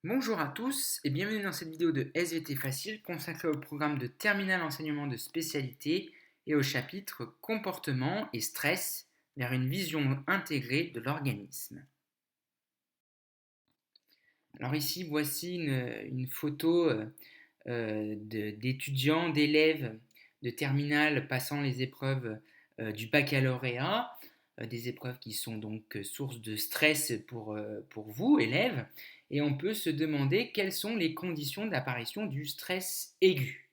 Bonjour à tous et bienvenue dans cette vidéo de SVT Facile consacrée au programme de terminale enseignement de spécialité et au chapitre comportement et stress vers une vision intégrée de l'organisme. Alors ici voici une photo d'étudiants, d'élèves de terminale passant les épreuves du baccalauréat, des épreuves qui sont donc source de stress pour vous, élèves, et on peut se demander quelles sont les conditions d'apparition du stress aigu.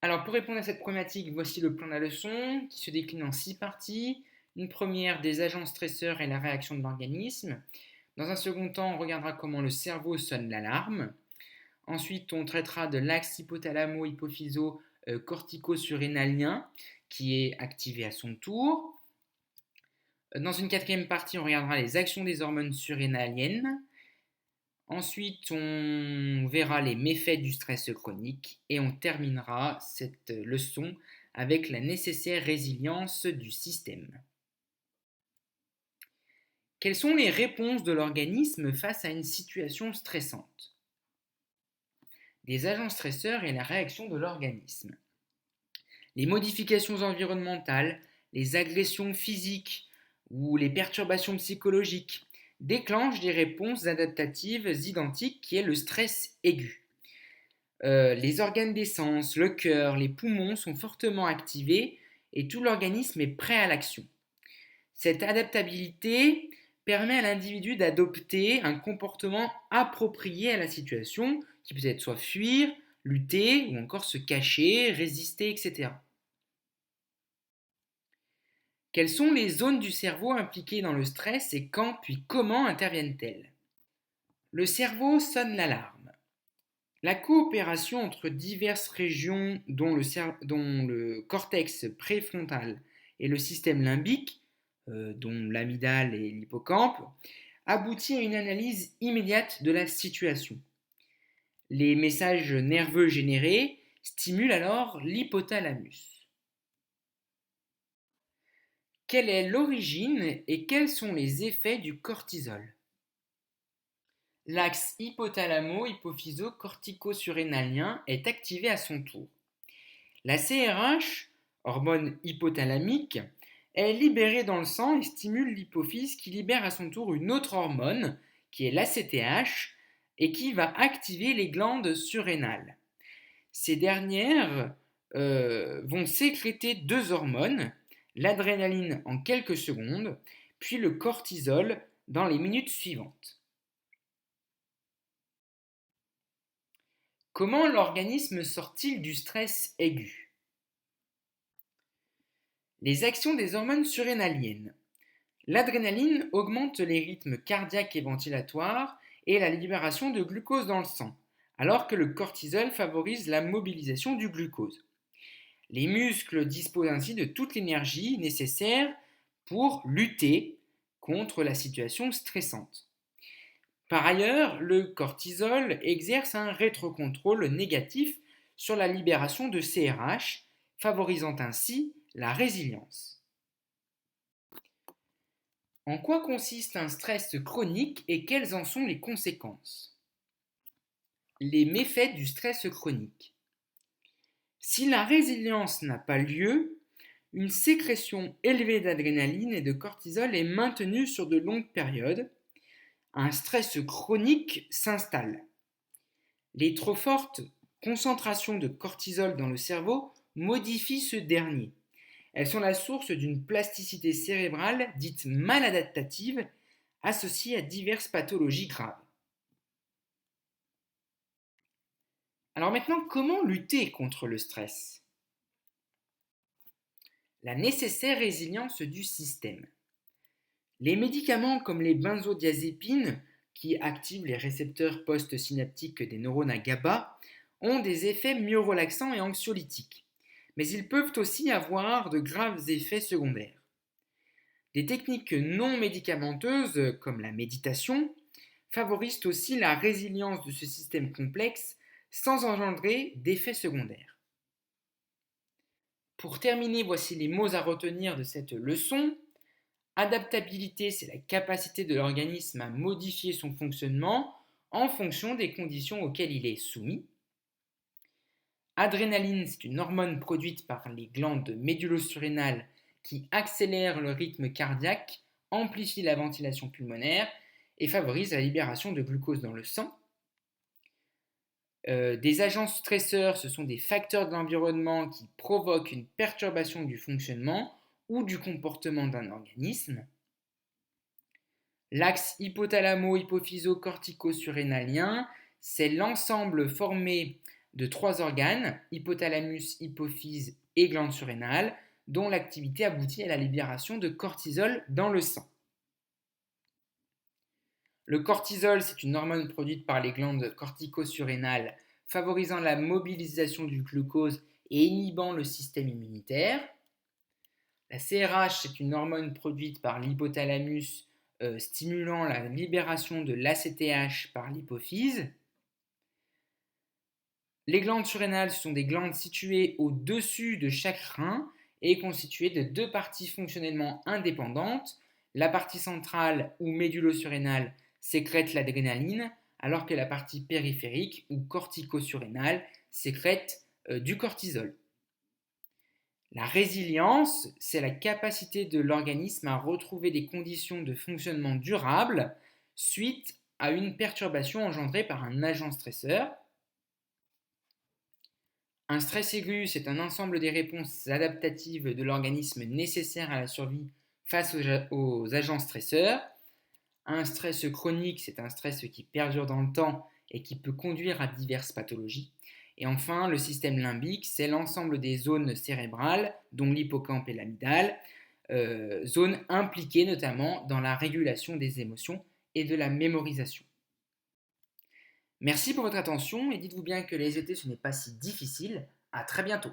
Alors pour répondre à cette problématique, voici le plan de la leçon qui se décline en 6 parties. Une première, des agents stresseurs et la réaction de l'organisme. Dans un second temps, on regardera comment le cerveau sonne l'alarme. Ensuite, on traitera de l'axe hypothalamo-hypophyso-cortico-surrénalien qui est activé à son tour. Dans une quatrième partie, on regardera les actions des hormones surrénaliennes. Ensuite, on verra les méfaits du stress chronique et on terminera cette leçon avec la nécessaire résilience du système. Quelles sont les réponses de l'organisme face à une situation stressante? Des agents stresseurs et la réaction de l'organisme. Les modifications environnementales, les agressions physiques ou les perturbations psychologiques déclenchent des réponses adaptatives identiques qui est le stress aigu. Les organes des sens, le cœur, les poumons sont fortement activés et tout l'organisme est prêt à l'action. Cette adaptabilité permet à l'individu d'adopter un comportement approprié à la situation, qui peut être soit fuir, lutter ou encore se cacher, résister, etc. Quelles sont les zones du cerveau impliquées dans le stress et quand puis comment interviennent-elles? Le cerveau sonne l'alarme. La coopération entre diverses régions dont le cortex préfrontal et le système limbique, dont l'amygdale et l'hippocampe, aboutit à une analyse immédiate de la situation. Les messages nerveux générés stimulent alors l'hypothalamus. Quelle est l'origine et quels sont les effets du cortisol? L'axe hypothalamo-hypophyso-cortico-surrénalien est activé à son tour. La CRH, hormone hypothalamique, est libérée dans le sang et stimule l'hypophyse qui libère à son tour une autre hormone, qui est l'ACTH, et qui va activer les glandes surrénales. Ces dernières vont sécréter deux hormones, l'adrénaline en quelques secondes, puis le cortisol dans les minutes suivantes. Comment l'organisme sort-il du stress aigu? Les actions des hormones surrénaliennes. L'adrénaline augmente les rythmes cardiaques et ventilatoires et la libération de glucose dans le sang, alors que le cortisol favorise la mobilisation du glucose. Les muscles disposent ainsi de toute l'énergie nécessaire pour lutter contre la situation stressante. Par ailleurs, le cortisol exerce un rétrocontrôle négatif sur la libération de CRH, favorisant ainsi la résilience. En quoi consiste un stress chronique et quelles en sont les conséquences? Les méfaits du stress chronique. Si la résilience n'a pas lieu, une sécrétion élevée d'adrénaline et de cortisol est maintenue sur de longues périodes. Un stress chronique s'installe. Les trop fortes concentrations de cortisol dans le cerveau modifient ce dernier. Elles sont la source d'une plasticité cérébrale dite maladaptative associée à diverses pathologies graves. Alors maintenant, comment lutter contre le stress? La nécessaire résilience du système. Les médicaments comme les benzodiazépines, qui activent les récepteurs postsynaptiques des neurones à GABA, ont des effets mieux relaxants et anxiolytiques. Mais ils peuvent aussi avoir de graves effets secondaires. Des techniques non médicamenteuses, comme la méditation, favorisent aussi la résilience de ce système complexe sans engendrer d'effets secondaires. Pour terminer, voici les mots à retenir de cette leçon. Adaptabilité, c'est la capacité de l'organisme à modifier son fonctionnement en fonction des conditions auxquelles il est soumis. Adrénaline, c'est une hormone produite par les glandes médulo-surrénales qui accélère le rythme cardiaque, amplifie la ventilation pulmonaire et favorise la libération de glucose dans le sang. Des agents stresseurs, ce sont des facteurs de l'environnement qui provoquent une perturbation du fonctionnement ou du comportement d'un organisme. L'axe hypothalamo-hypophyso-cortico-surrénalien, c'est l'ensemble formé de trois organes, hypothalamus, hypophyse et glande surrénale, dont l'activité aboutit à la libération de cortisol dans le sang. Le cortisol, c'est une hormone produite par les glandes cortico-surrénales, favorisant la mobilisation du glucose et inhibant le système immunitaire. La CRH, c'est une hormone produite par l'hypothalamus, stimulant la libération de l'ACTH par l'hypophyse. Les glandes surrénales, ce sont des glandes situées au-dessus de chaque rein et constituées de deux parties fonctionnellement indépendantes. La partie centrale ou médulo-surrénale sécrète l'adrénaline, alors que la partie périphérique ou cortico-surrénale sécrète du cortisol. La résilience, c'est la capacité de l'organisme à retrouver des conditions de fonctionnement durables suite à une perturbation engendrée par un agent stresseur. Un stress aigu, c'est un ensemble des réponses adaptatives de l'organisme nécessaires à la survie face aux agents stresseurs. Un stress chronique, c'est un stress qui perdure dans le temps et qui peut conduire à diverses pathologies. Et enfin, le système limbique, c'est l'ensemble des zones cérébrales, dont l'hippocampe et l'amygdale, zones impliquées notamment dans la régulation des émotions et de la mémorisation. Merci pour votre attention et dites-vous bien que les étés, ce n'est pas si difficile. À très bientôt.